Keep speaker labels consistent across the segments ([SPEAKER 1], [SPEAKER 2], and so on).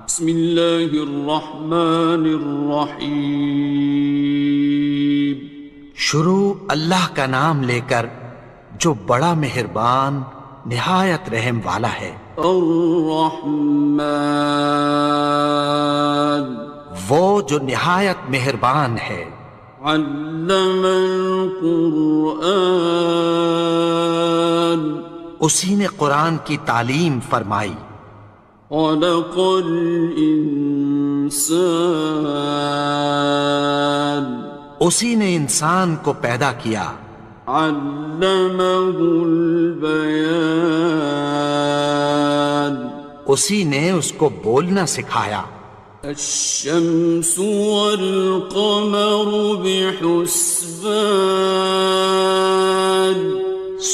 [SPEAKER 1] بسم اللہ الرحمن الرحیم۔
[SPEAKER 2] شروع اللہ کا نام لے کر جو بڑا مہربان نہایت رحم والا ہے۔
[SPEAKER 1] الرحمن،
[SPEAKER 2] وہ جو نہایت مہربان ہے۔
[SPEAKER 1] علم القرآن،
[SPEAKER 2] اسی نے قرآن کی تعلیم فرمائی۔
[SPEAKER 1] خلق الانسان،
[SPEAKER 2] اسی نے انسان کو پیدا کیا۔
[SPEAKER 1] علمہ البیان،
[SPEAKER 2] اسی نے اس کو بولنا سکھایا۔
[SPEAKER 1] الشمس والقمر بحسبان،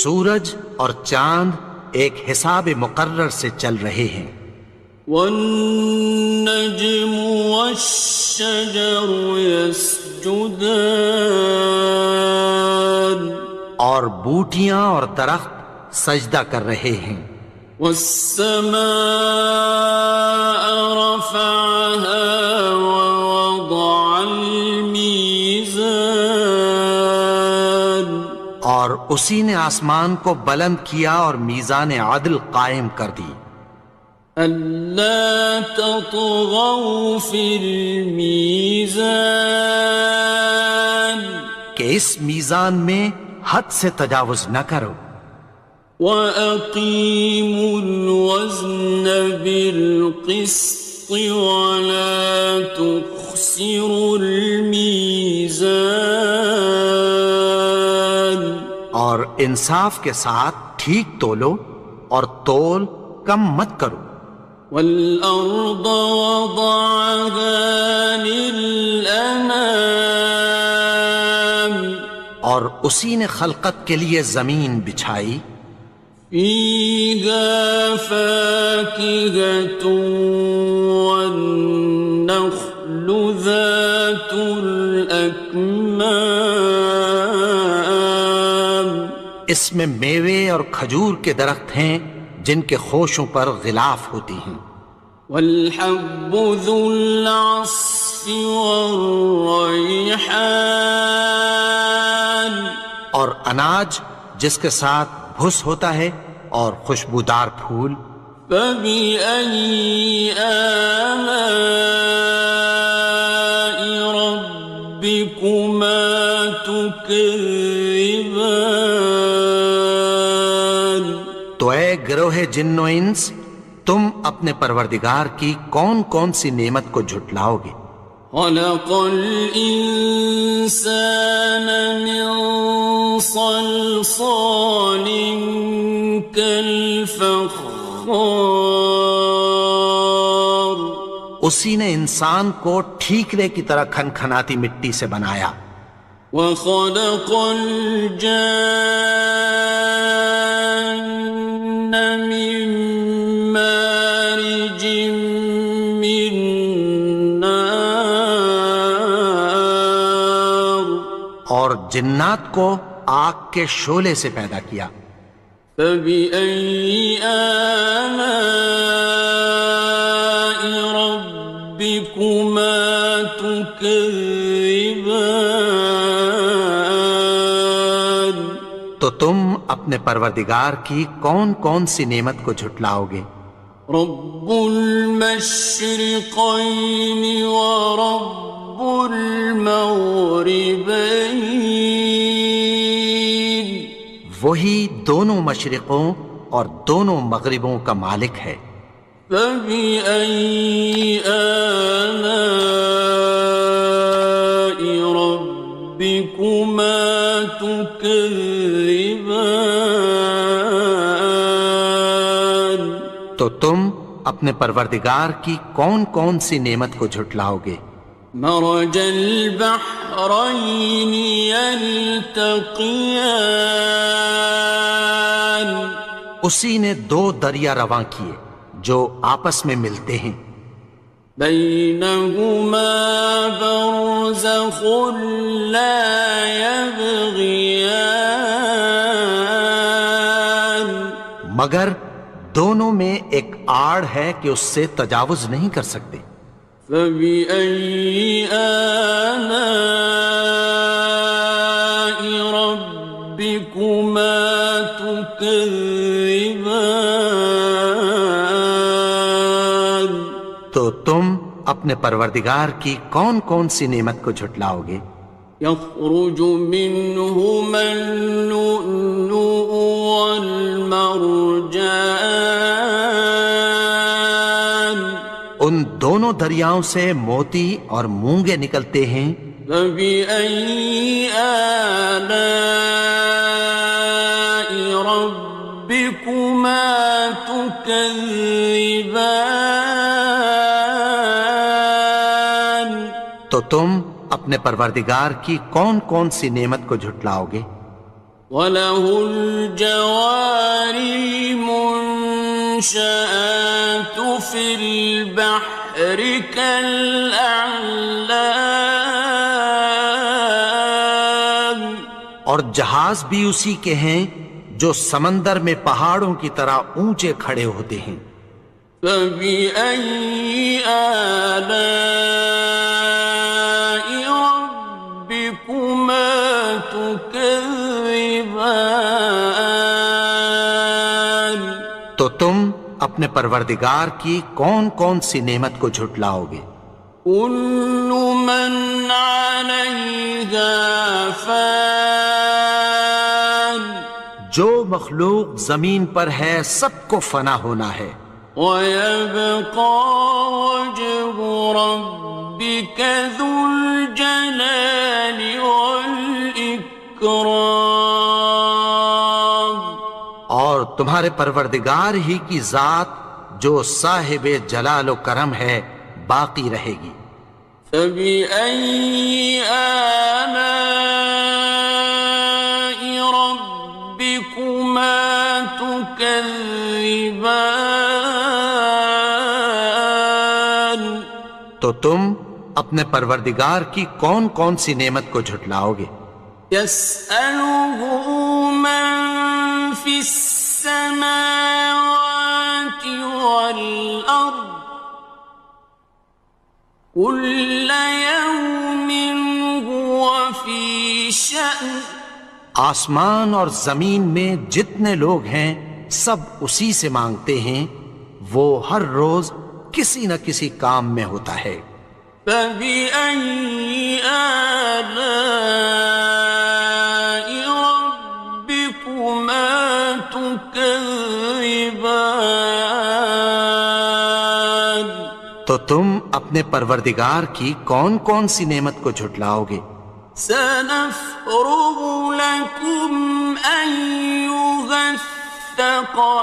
[SPEAKER 2] سورج اور چاند ایک حساب مقرر سے چل رہے ہیں۔
[SPEAKER 1] والنجم والشجر يسجدان،
[SPEAKER 2] اور بوٹیاں اور درخت سجدہ کر رہے ہیں۔
[SPEAKER 1] والسماء رفعها ووضع الميزان،
[SPEAKER 2] اور اسی نے آسمان کو بلند کیا اور میزان عدل قائم کر دی۔
[SPEAKER 1] ألا تطغوا في الميزان،
[SPEAKER 2] کہ اس میزان میں حد سے تجاوز نہ کرو۔
[SPEAKER 1] وَأَقِيمُوا الْوَزْنَ بِالْقِسْطِ وَلَا تُخْسِرُوا الْمِيزَانَ،
[SPEAKER 2] اور انصاف کے ساتھ ٹھیک تولو اور تول کم مت کرو۔
[SPEAKER 1] وَالْأَرْضَ وَضَعَهَا لِلْأَنَامِ،
[SPEAKER 2] اور اسی نے خلقت کے لیے زمین بچھائی۔
[SPEAKER 1] فِيهَا فَاكِهَةٌ وَالنَّخْلُ ذَاتُ الْأَكْمَامِ،
[SPEAKER 2] اس میں میوے اور کھجور کے درخت ہیں جن کے خوشوں پر غلاف ہوتی ہیں۔
[SPEAKER 1] وَالْحَبُّ ذُو الْعَصْفِ وَالرَّيْحَانِ،
[SPEAKER 2] اور اناج جس کے ساتھ بھس ہوتا ہے اور خوشبودار پھول۔
[SPEAKER 1] فَبِأَيِّ آلَاءِ رَبِّكُمَا تُكَذِّبَانِ،
[SPEAKER 2] تو اے گروہ جن و انس، تم اپنے پروردگار کی کون کون سی نعمت کو جھٹلاؤ گے؟
[SPEAKER 1] خَلَقَ الْإِنسَانَ مِنْ صَلْصَالٍ كَالْفَخَّارِ،
[SPEAKER 2] اسی نے انسان کو ٹھیکرے کی طرح کھنکھناتی مٹی سے بنایا۔
[SPEAKER 1] وَخَلَقَ الْجَانَّ مِن مَّارِجٍ مِّن نَّارٍ،
[SPEAKER 2] اور جنات کو آگ کے شعلے سے پیدا کیا۔
[SPEAKER 1] فَبِأَيِّ آلَاءِ رَبِّكُمَا تُكَذِّبَانِ،
[SPEAKER 2] تو تم اپنے پروردگار کی کون کون سی نعمت کو جھٹلاؤ گے؟
[SPEAKER 1] رب المشرقين ورب المغربين،
[SPEAKER 2] وہی دونوں مشرقوں اور دونوں مغربوں کا مالک ہے۔
[SPEAKER 1] فَبِأَيِّ آلَاءِ رَبِّكُمَا تُكَذِّبَانِ،
[SPEAKER 2] تو تم اپنے پروردگار کی کون کون سی نعمت کو جھٹلاؤ گے؟
[SPEAKER 1] مرج البحرين يلتقيان،
[SPEAKER 2] اسی نے دو دریا رواں کیے جو آپس میں ملتے ہیں۔
[SPEAKER 1] بينهما برزخ لا يبغيان،
[SPEAKER 2] مگر دونوں میں ایک آڑ ہے کہ اس سے تجاوز نہیں کر سکتے۔
[SPEAKER 1] فبأي آلاء ربكما تكذبان؟
[SPEAKER 2] تو تم اپنے پروردگار کی کون کون سی نعمت کو جھٹلاؤ گے؟
[SPEAKER 1] يخرج منهما اللؤلؤ والمرجان
[SPEAKER 2] ان دونوں دریاؤں سے موتی اور مونگے نکلتے ہیں۔
[SPEAKER 1] فبأي آلاء ربكما تكذبان؟
[SPEAKER 2] تو تم اپنے پروردگار کی کون کون سی نعمت کو جھٹلاؤ گے؟
[SPEAKER 1] وَلَهُ الْجَوَارِ الْمُنشَآتُ فِي الْبَحْرِ كَالْأَعْلَامِ،
[SPEAKER 2] اور جہاز بھی اسی کے ہیں جو سمندر میں پہاڑوں کی طرح اونچے کھڑے ہوتے ہیں۔
[SPEAKER 1] فَبِأَيِّ آلَاءِ رَبِّكُمَا تُكَذِّبَانِ؟
[SPEAKER 2] تو تم اپنے پروردگار کی کون کون سی نعمت کو جھٹلاؤ گے؟
[SPEAKER 1] كُلُّ مَنْ عَلَيْهَا فَانٍ،
[SPEAKER 2] جو مخلوق زمین پر ہے سب کو فنا ہونا ہے۔
[SPEAKER 1] وَيَبْقَى وَجْهُ رَبِّكَ ذُو الْجَلَالِ وَالْإِكْرَامِ،
[SPEAKER 2] اور تمہارے پروردگار ہی کی ذات جو صاحب جلال و کرم ہے باقی رہے گی۔
[SPEAKER 1] فَبِأَيِّ آلَاءِ رَبِّكُمَا تُكَذِّبَانِ؟
[SPEAKER 2] تو تم اپنے پروردگار کی کون کون سی نعمت کو جھٹلاؤ گے؟
[SPEAKER 1] يَسْأَلُهُ مَن فِي السَّمَاوَاتِ وَالْأَرْضِ كُلَّ يَوْمٍ هُوَ فِي شَأْنٍ،
[SPEAKER 2] آسمان اور زمین میں جتنے لوگ ہیں سب اسی سے مانگتے ہیں، وہ ہر روز کسی نہ کسی کام میں ہوتا ہے۔
[SPEAKER 1] فَبِأَيِّ آلَاءِ رَبِّكُمَا تُكَذِّبَانِ؟
[SPEAKER 2] تو تم اپنے پروردگار کی کون کون سی نعمت کو جھٹلاؤ گے؟
[SPEAKER 1] سَنَفْرُغُ لَكُمْ أَيُّهَ الثَّقَلَانِ،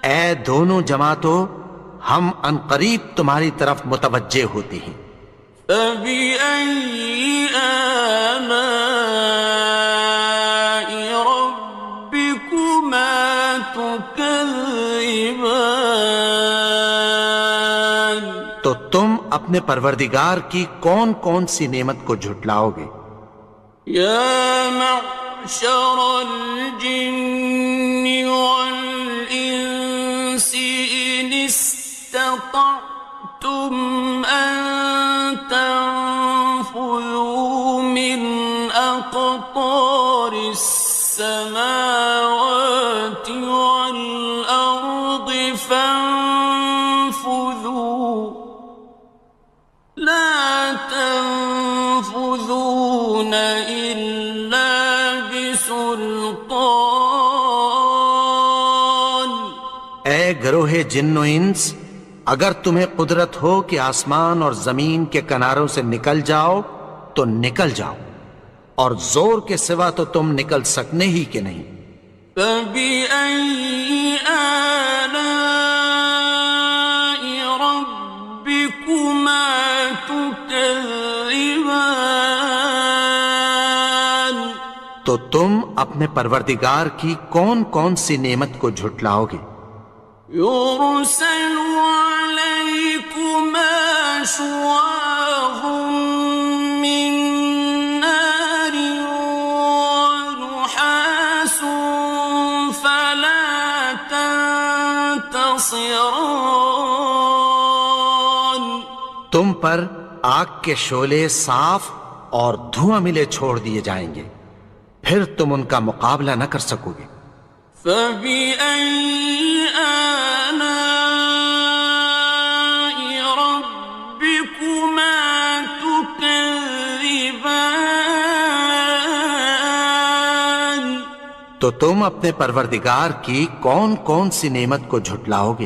[SPEAKER 2] اے دونوں جماعتوں، ہم عنقریب تمہاری طرف متوجہ ہوتے ہیں۔
[SPEAKER 1] فَبِأَيِّ آلَاءِ رَبِّكُمَا تُكَذِّبَانِ؟
[SPEAKER 2] تو تم اپنے پروردگار کی کون کون سی نعمت کو جھٹلاؤ گے؟
[SPEAKER 1] يَا مَعْشَرَ الْجِنِّ وَالْإِنسِ إِنِ اسْتَطَعْتُمْ أَن تَنفُذُوا مِنْ أَقْطَارِ السَّمَاوَاتِ وَالْأَرْضِ فَانفُذُوا، لَا تَنفُذُونَ إِلَّا بِسُلْطَانٍ۔
[SPEAKER 2] اے گروہ جن و انس، اگر تمہیں قدرت ہو کہ آسمان اور زمین کے کناروں سے نکل جاؤ تو نکل جاؤ، اور زور کے سوا تو تم نکل سکنے ہی کہ نہیں۔
[SPEAKER 1] فَبِأَيِّ آلَاءِ رَبِّكُمَا تُكَذِّبَانِ؟
[SPEAKER 2] تو تم اپنے پروردگار کی کون کون سی نعمت کو جھٹلاؤ گے؟
[SPEAKER 1] يُرْسَلُ عَلَيْكُمَا شُوَاظٌ مِّن نَّارٍ وَنُحَاسٌ خاصران.
[SPEAKER 2] تم پر آگ کے شعلے صاف اور دھواں ملے چھوڑ دیے جائیں گے، پھر تم ان کا مقابلہ نہ کر سکو گے۔
[SPEAKER 1] فبأي آلاء ربكما تكذبان.
[SPEAKER 2] تو تم اپنے پروردگار کی کون کون سی نعمت کو جھٹلاؤ گے؟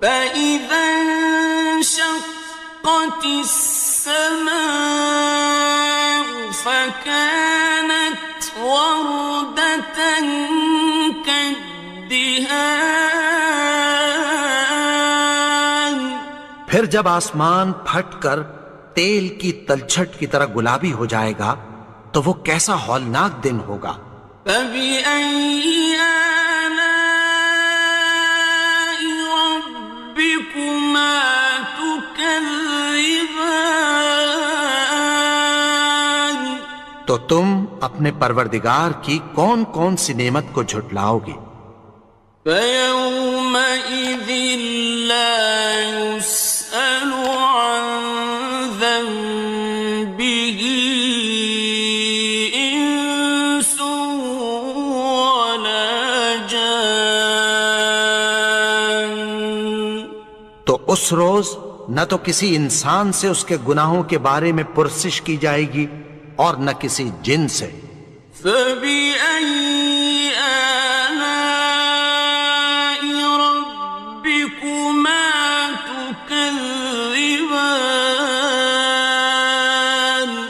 [SPEAKER 1] فإذا انشقت السماء فكانت وردة كالدهان.
[SPEAKER 2] پھر جب آسمان پھٹ کر تیل کی تلچھٹ کی طرح گلابی ہو جائے گا تو وہ کیسا ہولناک دن ہوگا۔
[SPEAKER 1] فبأي آلاء ربكما تكذبان.
[SPEAKER 2] تو تم اپنے پروردگار کی کون کون سی نعمت کو جھٹلاؤ گے؟
[SPEAKER 1] فيومئذ لا يسأل عن ذنبه إنس ولا جان.
[SPEAKER 2] تو اس روز نہ تو کسی انسان سے اس کے گناہوں کے بارے میں پرسش کی جائے گی اور نہ کسی جن سے۔
[SPEAKER 1] فبأي آلاء ربكما تكذبان.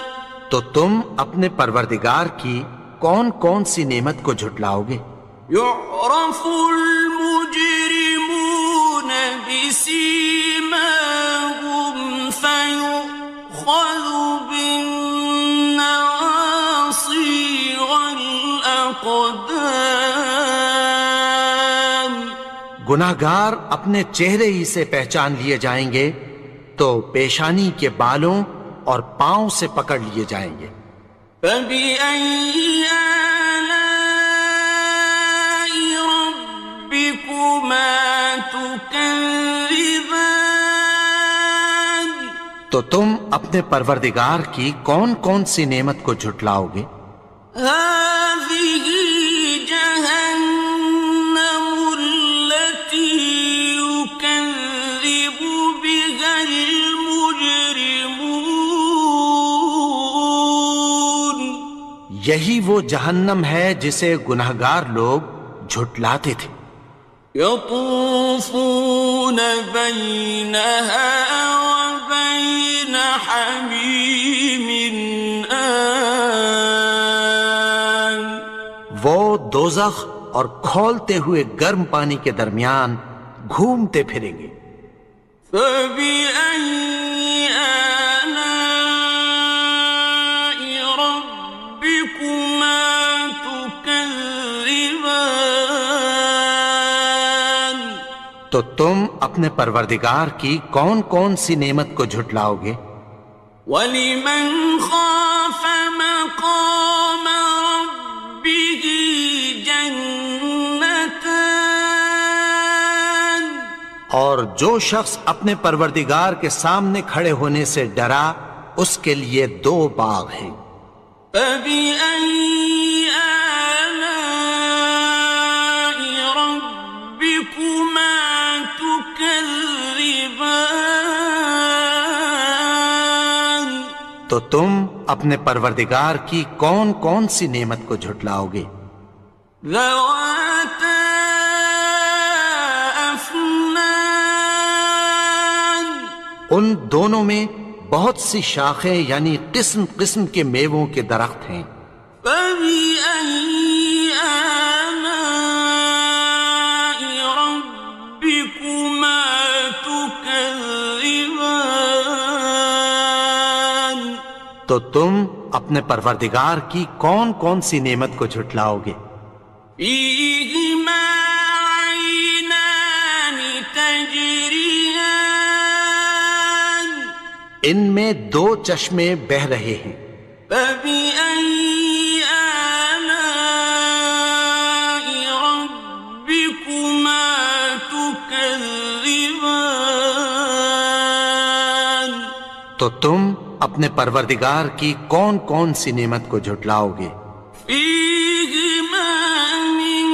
[SPEAKER 2] تو تم اپنے پروردگار کی کون کون سی نعمت کو جھٹلاؤ گے؟
[SPEAKER 1] يعرف المجرمون بسيماهم فيؤخذ بالنواصي والأقدام.
[SPEAKER 2] گناہگار اپنے چہرے ہی سے پہچان لیے جائیں گے تو پیشانی کے بالوں اور پاؤں سے پکڑ لیے جائیں گے۔
[SPEAKER 1] فبأي آلاء ربكما تكذبان.
[SPEAKER 2] تو تم اپنے پروردگار کی کون کون سی نعمت کو جھٹلاؤ گے؟
[SPEAKER 1] هذه جهنم التي يكذب بها المجرمون.
[SPEAKER 2] یہی وہ جہنم ہے جسے گناہگار لوگ جھٹلاتے تھے۔
[SPEAKER 1] يطوفون بينها وبين حميم آن.
[SPEAKER 2] وہ دوزخ اور کھولتے ہوئے گرم پانی کے درمیان گھومتے پھریں گے۔
[SPEAKER 1] فبأي آلاء ربكما تكذبان.
[SPEAKER 2] تو تم اپنے پروردگار کی کون کون سی نعمت کو جھٹلاؤ گے؟
[SPEAKER 1] وَلِمَنْ خَافَ مَقَامَ رَبِّهِ جَنَّتَانِ.
[SPEAKER 2] اور جو شخص اپنے پروردگار کے سامنے کھڑے ہونے سے ڈرا اس کے لیے دو باغ ہیں۔
[SPEAKER 1] فَبِأَيِّ آلَاءِ رَبِّكُمَا تُكَذِّبَانِ.
[SPEAKER 2] تو تم اپنے پروردگار کی کون کون سی نعمت کو جھٹلاؤ گے؟
[SPEAKER 1] ذَوَاتَا أَفْنَانٍ.
[SPEAKER 2] ان دونوں میں بہت سی شاخیں یعنی قسم قسم کے میووں کے درخت ہیں۔
[SPEAKER 1] فَبِأَيِّ آلَاءِ رَبِّكُمَا تُكَذِّبَانِ.
[SPEAKER 2] تو تم اپنے پروردگار کی کون کون سی نعمت کو جھٹلاؤ گے؟
[SPEAKER 1] فِيهِمَا عَيْنَانِ تَجْرِيَانِ.
[SPEAKER 2] ان میں دو چشمے بہہ رہے ہیں۔
[SPEAKER 1] فَبِأَيِّ آلَاءِ رَبِّكُمَا تُكَذِّبَانِ. تكذبان
[SPEAKER 2] تو تم اپنے پروردگار کی کون کون سی نعمت کو جھٹلاؤ گے؟
[SPEAKER 1] فيهما من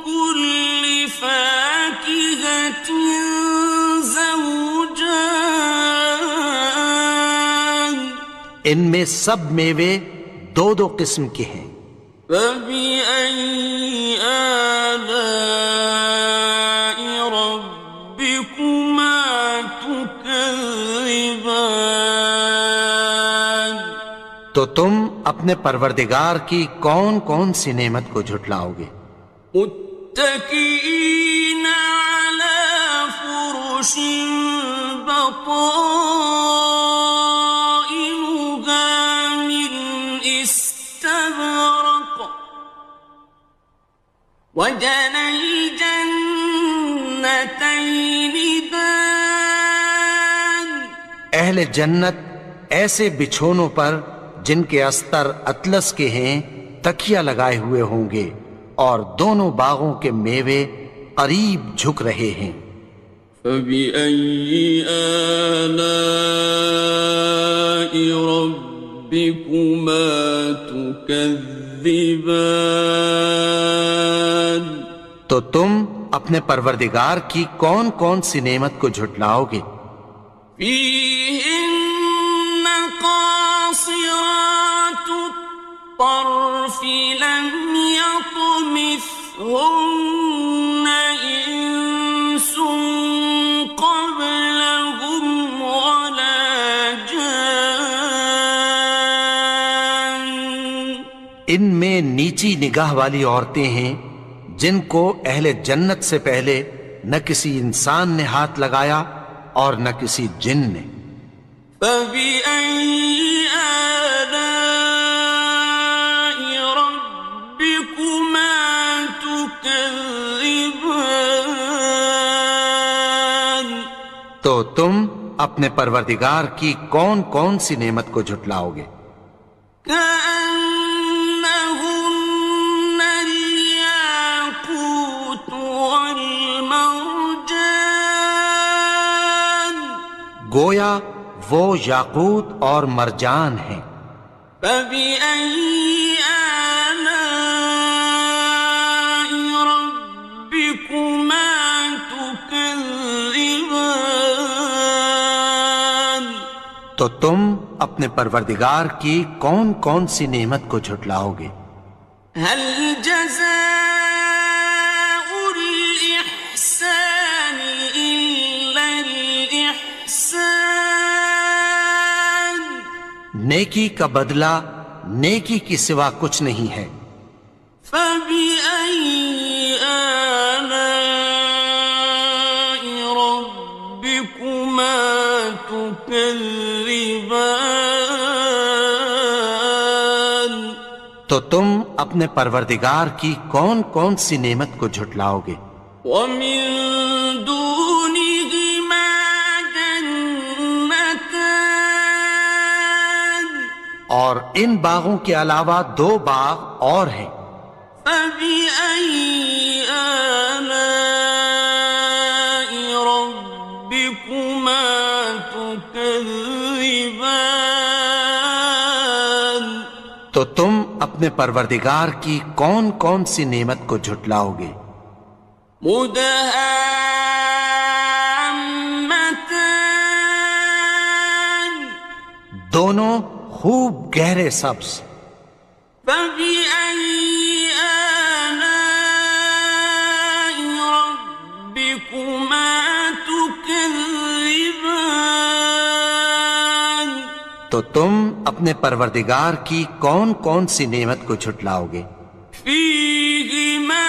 [SPEAKER 1] كل فاكهة زوجان
[SPEAKER 2] ان میں سب میوے دو دو قسم کے ہیں۔
[SPEAKER 1] فبأي آلاء ربكما تكذبان
[SPEAKER 2] تو تم اپنے پروردگار کی کون کون سی نعمت کو جھٹلاؤ گے؟
[SPEAKER 1] متكئين على فرش بطائنها من استبرق وجنى الجنتين دان
[SPEAKER 2] اہل جنت ایسے بچھونوں پر جن کے استر اطلس کے ہیں تکیہ لگائے ہوئے ہوں گے، اور دونوں باغوں کے میوے قریب جھک رہے ہیں۔
[SPEAKER 1] فبأي آلاء ربكما تكذبان
[SPEAKER 2] تو تم اپنے پروردگار کی کون کون سی نعمت کو جھٹلاؤ گے؟
[SPEAKER 1] فيهن قاصرات الطرف لم يطمثهن إنس قبلهم ولا جان
[SPEAKER 2] ان میں نیچی نگاہ والی عورتیں ہیں جن کو اہل جنت سے پہلے نہ کسی انسان نے ہاتھ لگایا اور نہ کسی جن نے۔
[SPEAKER 1] فبأي آلاء ربكما تكذبان
[SPEAKER 2] تو تم اپنے پروردگار کی کون کون سی نعمت کو جھٹلاؤ گے؟
[SPEAKER 1] كأنهن الياقوت والمرجان
[SPEAKER 2] گویا وہ یاقوت اور مرجان ہیں۔
[SPEAKER 1] فبأي آلاء ربكما تكذبان
[SPEAKER 2] تو تم اپنے پروردگار کی کون کون سی نعمت کو جھٹلاؤ گے؟
[SPEAKER 1] هل جزاء الإحسان إلا الإحسان
[SPEAKER 2] نیکی کا بدلہ نیکی کی سوا کچھ نہیں ہے۔
[SPEAKER 1] فبأي آلاء ربكما تكذبان
[SPEAKER 2] تو تم اپنے پروردگار کی کون کون سی نعمت کو جھٹلاؤ گے؟
[SPEAKER 1] ومن دونهما جنتان
[SPEAKER 2] اور ان باغوں کے علاوہ دو باغ اور ہیں۔
[SPEAKER 1] فبأي آلاء ربكما تكذبان
[SPEAKER 2] تو تم اپنے پروردگار کی کون کون سی نعمت کو جھٹلاؤ گے؟
[SPEAKER 1] مدهامتان
[SPEAKER 2] دونوں خوب گہرے سبز۔
[SPEAKER 1] فبأي آلاء ربكما تكذبان
[SPEAKER 2] تو تم اپنے پروردگار کی کون کون سی نعمت کو جھٹلاؤ گے؟
[SPEAKER 1] فيهما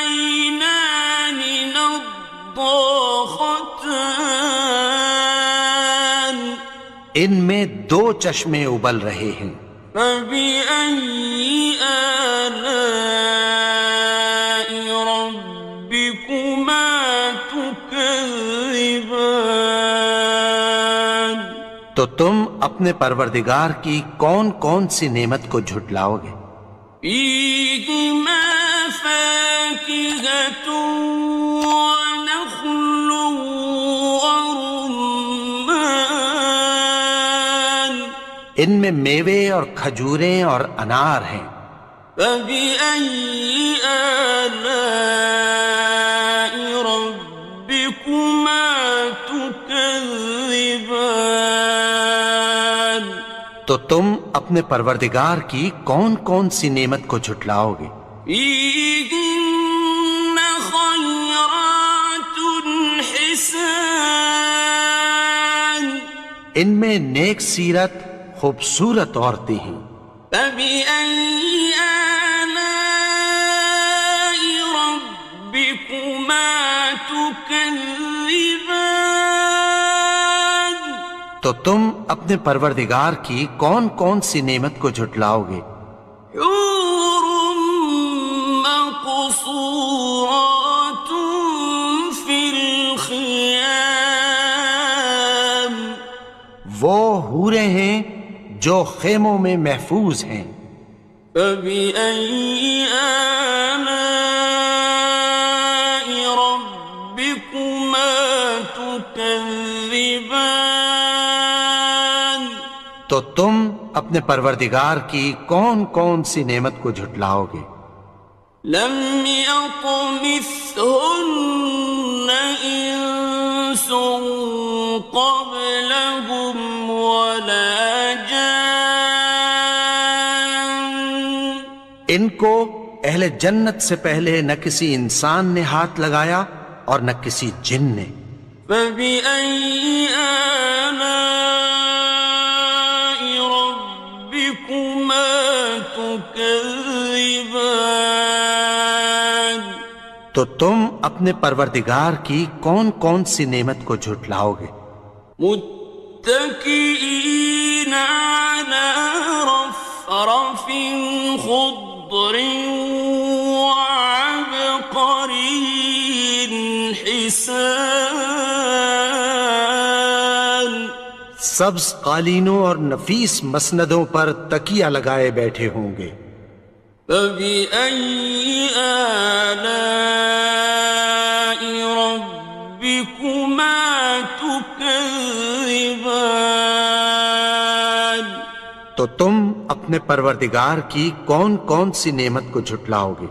[SPEAKER 1] عينان نضاختان
[SPEAKER 2] ان میں دو چشمے ابل رہے ہیں۔
[SPEAKER 1] فبأي آلاء ربكما تكذبان
[SPEAKER 2] تو تم اپنے پروردگار کی کون کون سی نعمت کو جھٹلاؤ گے؟
[SPEAKER 1] فيهما فاكهة ونخل
[SPEAKER 2] ان میں میوے اور کھجوریں اور انار ہیں۔
[SPEAKER 1] فبأي آلاء ربكما تكذبان؟
[SPEAKER 2] تو تم اپنے پروردگار کی کون کون سی نعمت کو جھٹلاؤ گے؟
[SPEAKER 1] فيهن خيرات حسان،
[SPEAKER 2] ان میں نیک سیرت خوبصورت عورتیں ہیں۔
[SPEAKER 1] فبأي آلاء ربكما تكذبان؟
[SPEAKER 2] تو تم اپنے پروردگار کی کون کون سی نعمت کو جھٹلاؤ گے؟
[SPEAKER 1] حور مقصورات في الخيام،
[SPEAKER 2] وہ حوریں ہیں جو خیموں میں محفوظ ہیں۔
[SPEAKER 1] فبأي آلاء ربكما تكذبان؟
[SPEAKER 2] تو تم اپنے پروردگار کی کون کون سی نعمت کو جھٹلاؤ گے؟
[SPEAKER 1] لم يطمثهن إنس قبلهم ولا جان،
[SPEAKER 2] ان کو اہل جنت سے پہلے نہ کسی انسان نے ہاتھ لگایا اور نہ کسی جن نے۔
[SPEAKER 1] فبأي آلاء ربكما تكذبان؟
[SPEAKER 2] تو تم اپنے پروردگار کی کون کون سی نعمت کو جھٹلاؤ گے؟
[SPEAKER 1] متكئين على رفرف خضر وعبقري حسان،
[SPEAKER 2] سبز قالینوں اور نفیس مسندوں پر تکیہ لگائے بیٹھے ہوں گے۔
[SPEAKER 1] فبأي آلاء ربكما تكذبان؟
[SPEAKER 2] تو تم اپنے پروردگار کی کون کون سی نعمت کو جھٹلاؤ گے؟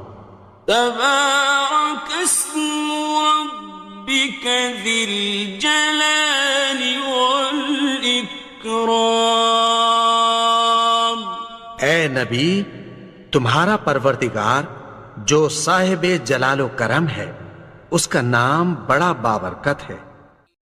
[SPEAKER 1] تبارك اسم ربك ذي الجلال والإكرام۔
[SPEAKER 2] اے نبی، تمہارا پروردگار جو صاحب جلال و کرم ہے، اس کا نام بڑا بابرکت ہے۔